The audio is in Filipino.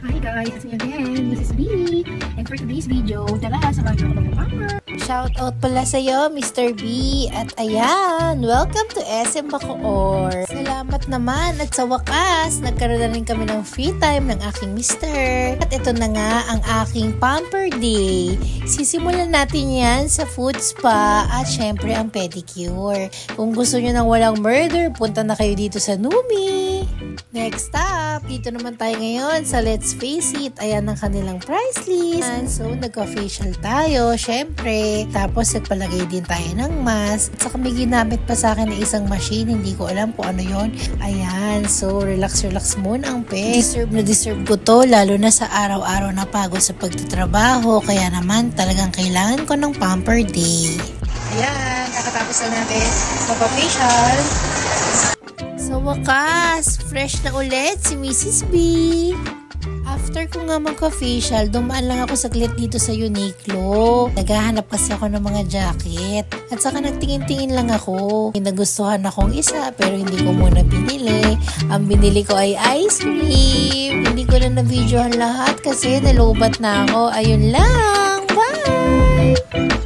Hi guys, it's me again, Mrs. B. And for today's video, tara, samahan niyo ako mag-pamper. Shout out pala sa'yo, Mr. B. At ayan, welcome to SM Bacoor. Salamat naman at sa wakas, nagkaroon na rin kami ng free time ng aking mister. At ito na nga ang aking pamper day. Sisimulan natin yan sa foot spa at syempre ang pedicure. Kung gusto nyo ng walang murder, punta na kayo dito sa Numi. Next up, dito naman tayo ngayon sa Let's Face It. Ayan ang kanilang price list. And so, nagka-facial tayo, syempre. Tapos, nagpalagay din tayo ng mask. At saka may ginamit pa sa akin na isang machine. Hindi ko alam kung ano yon. Ayan, so, relax muna ang peg. Deserve ko to, lalo na sa araw-araw na pagod sa pagtatrabaho. Kaya naman, talagang kailangan ko ng pamper day. Ayan, kakatapos na natin magpa-facial. Sa wakas, fresh na ulit si Mrs. B. After ko nga magka-facial, dumaan lang ako saglit dito sa Uniqlo. Naghahanap kasi ako ng mga jacket. At saka nagtingin-tingin lang ako. Nagustuhan akong isa pero hindi ko muna binili. Ang binili ko ay ice cream. Hindi ko na na-videohan lahat kasi nalobat na ako. Ayun lang. Bye!